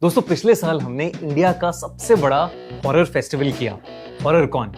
दोस्तों पिछले साल हमने इंडिया का सबसे बड़ा हॉरर फेस्टिवल किया, हॉरर कॉन।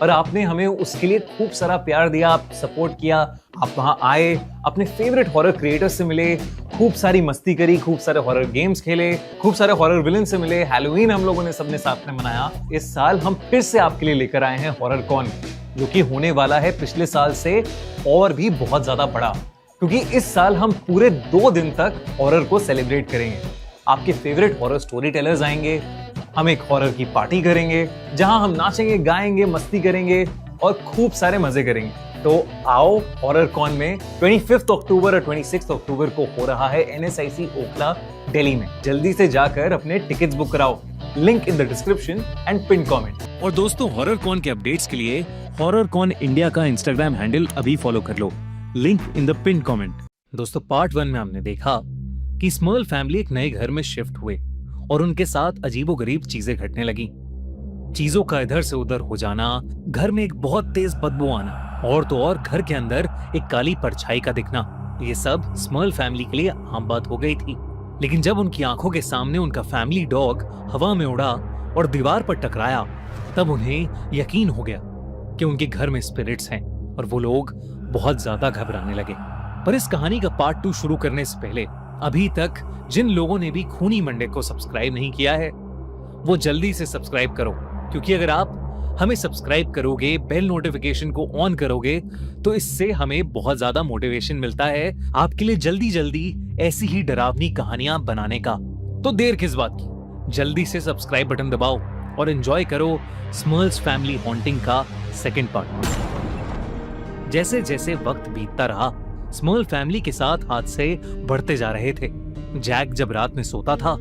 और आपने हमें उसके लिए खूब सारा प्यार दिया, आप सपोर्ट किया, आप वहां आए, अपने फेवरेट हॉरर क्रिएटर्स से मिले, खूब सारी मस्ती करी, खूब सारे हॉरर गेम्स खेले, खूब सारे हॉरर विलन से मिले, हैलोवीन हम लोगों ने सबने साथ में मनाया। इस साल हम फिर से आपके लिए लेकर आए हैं हॉरर कॉन, जो कि होने वाला है पिछले साल से और भी बहुत ज्यादा बड़ा, क्योंकि इस साल हम पूरे 2 दिन तक हॉरर को सेलिब्रेट करेंगे। आपके फेवरेट हॉरर स्टोरी टेलर्स आएंगे, हम एक हॉरर की पार्टी करेंगे जहां हम नाचेंगे, गाएंगे, मस्ती करेंगे और खूब सारे मजे करेंगे। तो आओ हॉरर कॉन में 25 अक्टूबर और 26 अक्टूबर को हो रहा है NSIC ओखला दिल्ली में। जल्दी से जाकर अपने टिकट्स बुक कराओ, link in the description and pin comment. और दोस्तों हॉरर कॉन के अपडेट्स के लिए हॉरर कॉन इंडिया का इंस्टाग्राम हैंडल अभी फॉलो कर लो, link in the pin comment. दोस्तों पार्ट 1 में हमने देखा कि स्मर्ल फैमिली एक नए घर में शिफ्ट हुए और उनके साथ अजीबोगरीब चीजें घटने लगी। चीजों का इधर से उधर हो जाना, घर में एक बहुत तेज बदबू आना और तो और घर के अंदर एक काली परछाई का दिखना, ये सब स्मर्ल फैमिली के लिए आम बात हो गई थी। लेकिन जब उनकी आंखों के सामने उनका फैमिली डॉग हवा में उड़ा और दीवार पर टकराया, तब उन्हें यकीन हो गया कि उनके घर में स्पिरिट्स हैं और वो लोग बहुत ज्यादा घबराने लगे। पर इस कहानी का पार्ट 2 शुरू करने से पहले अभी तक जिन लोगों ने भी खूनी मंडे को सब्सक्राइब नहीं किया है, वो जल्दी से सब्सक्राइब करो, क्योंकि अगर आप हमें सब्सक्राइब करोगे, बेल नोटिफिकेशन को ऑन करोगे, तो इससे हमें बहुत ज्यादा मोटिवेशन मिलता है आपके लिए जल्दी जल्दी ऐसी ही डरावनी कहानियां बनाने का। तो देर किस बात की, जल्दी से सब्सक्राइब बटन दबाओ और एंजॉय करो स्मर्ल्स फैमिली हॉन्टिंग का सेकंड पार्ट। जैसे जैसे वक्त बीतता रहा, स्मर्ल फैमिली के साथ हादसे बढ़ते जा रहे थे। जैक जब रात में सोता था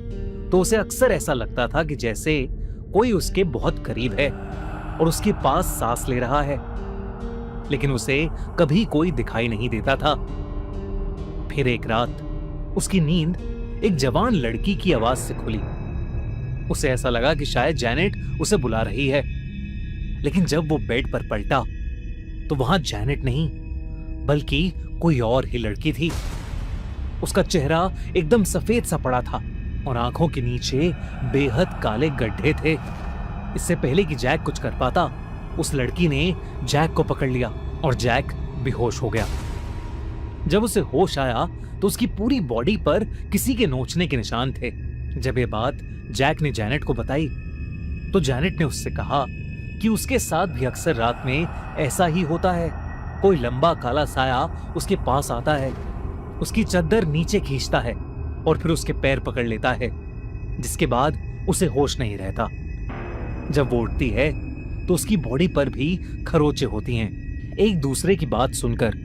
तो उसे अक्सर ऐसा लगता था कि जैसे कोई उसके बहुत करीब है और उसके पास सांस ले रहा है, लेकिन उसे कभी कोई दिखाई नहीं देता था। फिर एक रात उसकी नींद एक जवान लड़की की आवाज से खुली। उसे ऐसा लगा कि शायद जैनेट उसे बुला रही है, लेकिन जब वो बेड पर पलटा तो वहां जैनेट नहीं बल्कि कोई और ही लड़की थी। उसका चेहरा एकदम सफेद सा पड़ा था और आंखों के नीचे बेहद काले गड्ढे थे। इससे पहले कि जैक कुछ कर पाता, उस लड़की ने जैक को पकड़ लिया और जैक बेहोश हो गया। जब उसे होश आया तो उसकी पूरी बॉडी पर किसी के नोचने के निशान थे। जब ये बात जैक ने जैनेट को बताई तो जैनेट ने उससे कहा कि उसके साथ भी अक्सर रात में ऐसा ही होता है। कोई लंबा काला साया उसके पास आता है, उसकी चद्दर नीचे खींचता है और फिर उसके पैर पकड़ लेता है, जिसके बाद उसे होश नहीं रहता। जब वो उठती है तो उसकी बॉडी पर भी खरोंचे होती हैं। एक दूसरे की बात सुनकर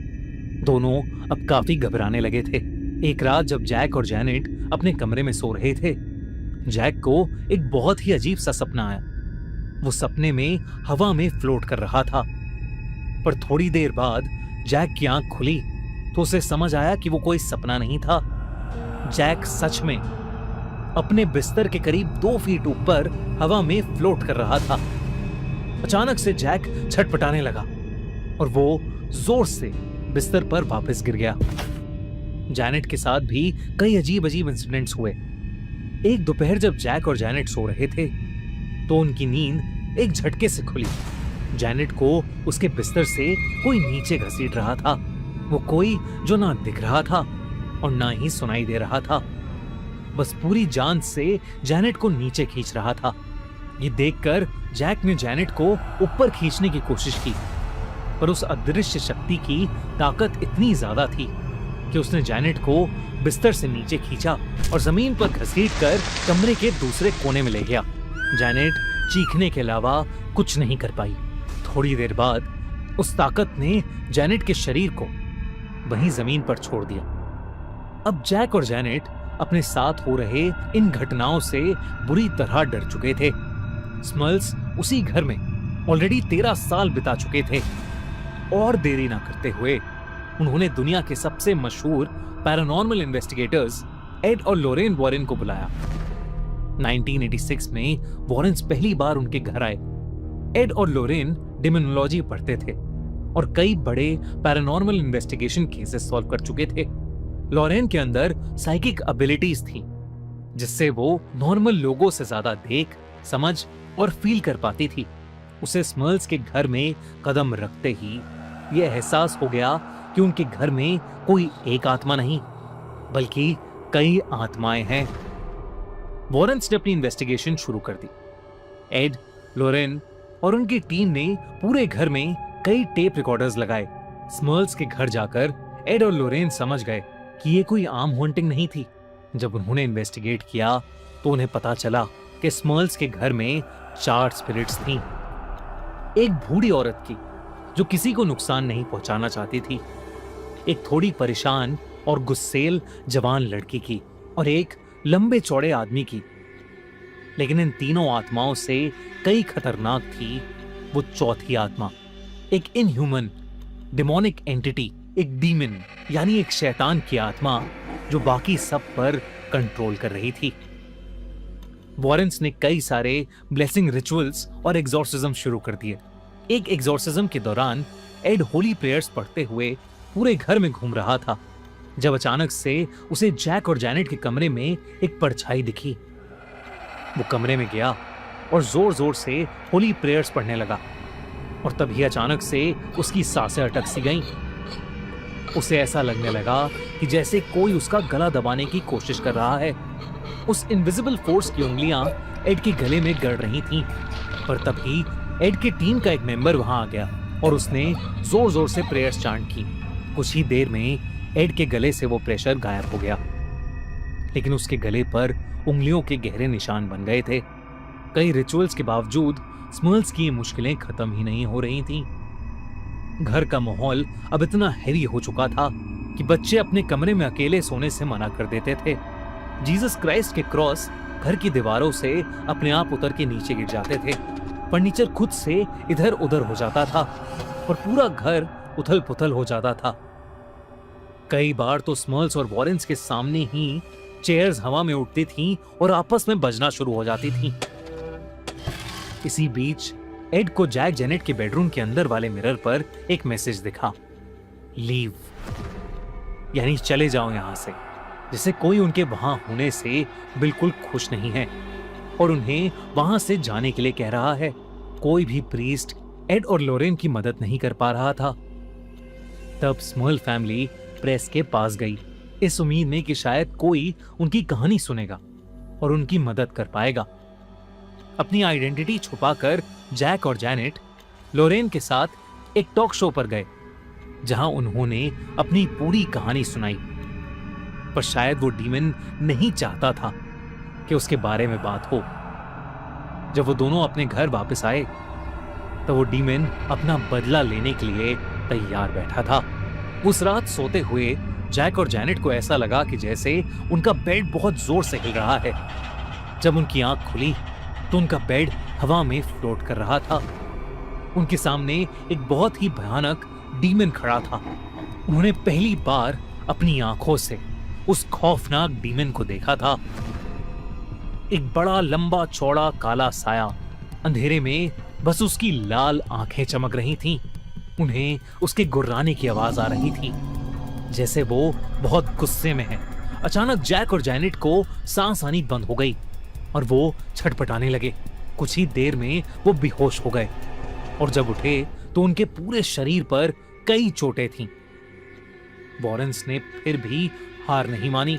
दोनों अब काफी घबराने लगे थे। एक रात जब जैक और जैनेट अपने कमरे में सो रहे थे, जैक को एक बहुत ही अजीब सा सपना आया। वो सपने में हवा में फ्लोट कर रहा था, पर थोड़ी देर बाद जैक की आंख खुली तो उसे समझ आया कि वो कोई सपना नहीं था। जैक सच में अपने बिस्तर के करीब 2 फीट ऊपर हवा में फ्लोट कर रहा था। अचानक से जैक छटपटाने लगा और वो जोर से बिस्तर पर वापस गिर गया। जैनेट के साथ भी कई अजीब अजीब इंसिडेंट्स हुए। एक दोपहर जब जैक और जैनेट सो रहे थे तो उनकी नींद एक झटके से खुली। जैनेट को उसके बिस्तर से कोई नीचे घसीट रहा था। वो कोई जो ना दिख रहा था और ना ही सुनाई दे रहा था, बस पूरी जान से जैनेट को नीचे खींच रहा था। ये देखकर जैक ने जैनेट को ऊपर खींचने की कोशिश की, पर उस अदृश्य शक्ति की ताकत इतनी ज्यादा थी कि उसने जैनेट को बिस्तर से नीचे खींचा और जमीन पर घसीटकर कमरे के दूसरे कोने में ले गया। जैनेट चीखने के अलावा कुछ नहीं कर पाई। थोड़ी देर बाद उस ताकत ने जैनेट के शरीर को वहीं जमीन पर छोड़ दिया। अब जैक और जैनेट अपने साथ हो रहे इन घटनाओं से बुरी तरह डर चुके थे। स्मर्ल्स उसी घर में ऑलरेडी 13 साल बिता चुके थे और देरी ना करते हुए उन्होंने दुनिया के सबसे मशहूर पैरानॉर्मल इन्वेस्टिगेटर्स एड और लोरेन वॉरेन को बुलाया। 1986 में वॉरेन्स पहली बार उनके घर आए। एड और लोरेन डेमोनोलॉजी पढ़ते थे और कई बड़े पैरानॉर्मल इन्वेस्टिगेशन केसेस सॉल्व कर चुके थे। लोरेन के अंदर साइकिक एबिलिटीज थी जिससे वो नॉर्मल लोगों से ज्यादा देख, समझ और फील कर पाती थी। उसे स्मर्ल्स के घर में कदम रखते ही यह एहसास हो गया कि उनके घर में कोई एक आत्मा नहीं बल्कि कई आत्माएं हैं। वॉरेंस ने अपनी इन्वेस्टिगेशन शुरू कर दी। एड, लोरेन और उनकी टीम ने पूरे घर में कई टेप रिकॉर्डर्स लगाए। स्मर्ल्स के घर जाकर एड और लोरेन समझ गए कि ये कोई आम हॉन्टिंग नहीं थी। जब उन्होंने इन्वेस्टिगेट किया तो उन्हें पता चला कि स्मर्ल्स के घर में 4 स्पिरिट्स थीं। एक बूढ़ी औरत की जो किसी को नुकसान नहीं पहुंचाना चाहती थी, एक थोड़ी परेशान और गुस्सेल जवान लड़की की और एक लंबे चौड़े आदमी की। लेकिन इन तीनों आत्माओं से कई खतरनाक थी वो चौथी आत्मा, एक इनह्यूमन डिमोनिक एंटिटी, एक डीमन यानी एक शैतान की आत्मा जो बाकी सब पर कंट्रोल कर रही थी। वॉरेंस ने कई सारे ब्लेसिंग रिचुअल्स और एग्जॉर्सिज्म शुरू कर दिए। एक एग्जॉर्सिज्म के दौरान एड होली प्रेयर्स पढ़ते हुए पूरे घर में घूम रहा था जब अचानक से उसे जैक और जैनेट के कमरे में एक परछाई दिखी। वो कमरे में गया और जोर जोर से होली प्रेयर्स पढ़ने लगा और तभी अचानक से उसकी सांसें अटक सी गईं। उसे ऐसा लगने लगा कि जैसे कोई उसका गला दबाने की कोशिश कर रहा है। उस इनविजिबल फोर्स की उंगलियां एड के गले में गड़ रही थीं, पर तभी एड की टीम का एक मेंबर वहां आ गया और उसने जोर जोर से प्रेयर्स चांट की। कुछ ही देर में एड के गले से वो प्रेशर गायब हो गया, लेकिन उसके गले पर उंगलियों के गहरे निशान बन गए थे। कई रिचुअल्स के बावजूद स्मर्ल्स की ये मुश्किलें खत्म ही नहीं हो रही थीं। घर का माहौल अब इतना हैवी हो चुका था कि बच्चे अपने कमरे में अकेले सोने से मना कर देते थे। जीसस क्राइस्ट के क्रॉस घर की दीवारों से अपने आप उतर के नीचे गिर जाते थे। फर्नीचर खुद से इधर उधर हो जाता था और पूरा घर उथल पुथल हो जाता था। कई बार तो स्मर्ल्स और वॉरेंस के सामने ही चेयर्स हवा में उड़ती थीं और आपस में बजना शुरू हो जाती थीं। इसी बीच एड को जैक जेनेट के बेडरूम के अंदर वाले मिरर पर एक मैसेज दिखा, लीव, यानी चले जाओ यहां से। जैसे कोई उनके वहां होने से बिल्कुल खुश नहीं है और उन्हें वहां से जाने के लिए कह रहा है। कोई भी प्रीस्ट एड और लोरेन की मदद नहीं कर पा रहा था। तब स्मर्ल फैमिली प्रेस के पास गई, इस उम्मीद में कि शायद कोई उनकी कहानी सुनेगा और उनकी मदद कर पाएगा। अपनी आइडेंटिटी छुपाकर जैक और जैनेट लोरेन के साथ एक टॉक शो पर गए जहां उन्होंने अपनी पूरी कहानी सुनाई। पर शायद वो डीमन नहीं चाहता था कि उसके बारे में बात हो। जब वो दोनों अपने घर वापस आए तो वो डीमन अपना बदला लेने के लिए तैयार बैठा था। उस रात सोते हुए जैक और जैनेट को ऐसा लगा कि जैसे उनका बेड बहुत जोर से हिल रहा है। जब उनकी आंख खुली तो उनका बेड हवा में फ्लोट कर रहा था। उनके सामने एक बहुत ही भयानक डीमन खड़ा था। उन्होंने पहली बार अपनी आंखों से उस खौफनाक डीमन को देखा था। एक बड़ा लंबा चौड़ा काला साया, अंधेरे में बस उसकी लाल आंखें चमक रही थीं। उन्हें उसके गुर्राने की आवाज आ रही थी, जैसे वो बहुत गुस्से में है। अचानक जैक और जैनेट को सांस आनी बंद हो गई और वो छटपटाने लगे। कुछ ही देर में वो बेहोश हो गए और जब उठे तो उनके पूरे शरीर पर कई चोटें थीं। वॉरेंस ने फिर भी हार नहीं मानी,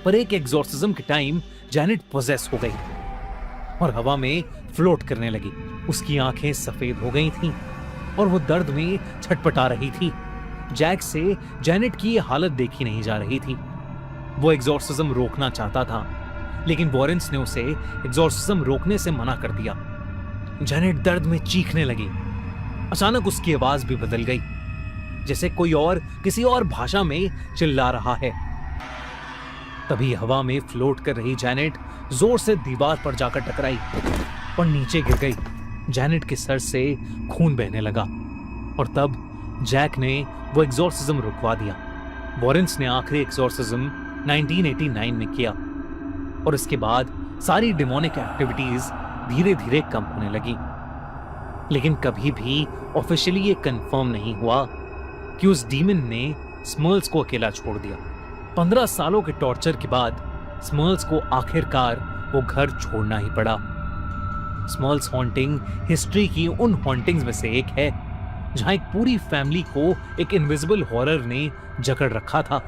पर एक एग्जॉर्सिज्म के टाइम जैनेट पोजेस हो गई और हवा में फ्लोट करने लगी। उसकी आंखें सफेद हो गई थीं और वो दर्द में छटपटा रही थी। जैक से जैनेट की ये हालत देखी नहीं जा रही थी। वो एग्जॉर्सिज्म रोकना चाहता था, लेकिन वॉरेंस ने उसे एग्जॉर्सिज्म रोकने से मना कर दिया। जैनेट दर्द में चीखने लगी। अचानक उसकी आवाज भी बदल गई, जैसे कोई और किसी और भाषा में चिल्ला रहा है। तभी हवा में फ्लोट कर रही जैनेट जोर से दीवार पर जाकर टकराई और नीचे गिर गई। जैनेट के सर से खून बहने लगा और तब जैक ने वो एग्जॉर्सिज्म रुकवा दिया। वॉरेंस ने आखिरी एग्जॉर्सिज्म 1989 में किया और इसके बाद सारी डिमोनिक एक्टिविटीज धीरे धीरे कम होने लगी। लेकिन कभी भी ऑफिशियली ये कंफर्म नहीं हुआ कि उस डीमन ने स्मर्ल्स को अकेला छोड़ दिया। 15 सालों के टॉर्चर के बाद स्मर्ल्स को आखिरकार वो घर छोड़ना ही पड़ा। स्मर्ल्स हॉन्टिंग हिस्ट्री की उन हॉन्टिंग्स में से एक है जहां एक पूरी फैमिली को एक इनविजिबल हॉरर ने जकड़ रखा था।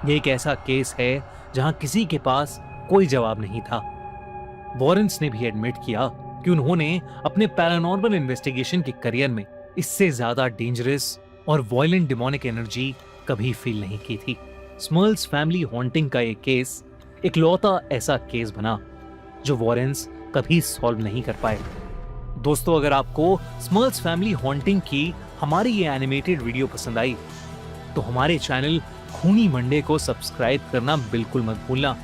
ये एक ऐसा केस है जहां किसी के पास कोई जवाब नहीं था। वॉरेंस ने भी एडमिट किया कि उन्होंने अपने पैरानॉर्मल इन्वेस्टिगेशन के करियर में इससे ज्यादा डेंजरस और वॉयलेंट डिमोनिक एनर्जी कभी फील नहीं की थी। स्मर्ल्स फैमिली हॉन्टिंग का ये केस इकलौता ऐसा केस बना जो वॉरेंस कभी सॉल्व नहीं कर पाए। दोस्तों, अगर आपको स्मर्ल्स फैमिली हॉन्टिंग की हमारी ये एनिमेटेड वीडियो पसंद आई तो हमारे चैनल खूनी मंडे को सब्सक्राइब करना बिल्कुल मत भूलना।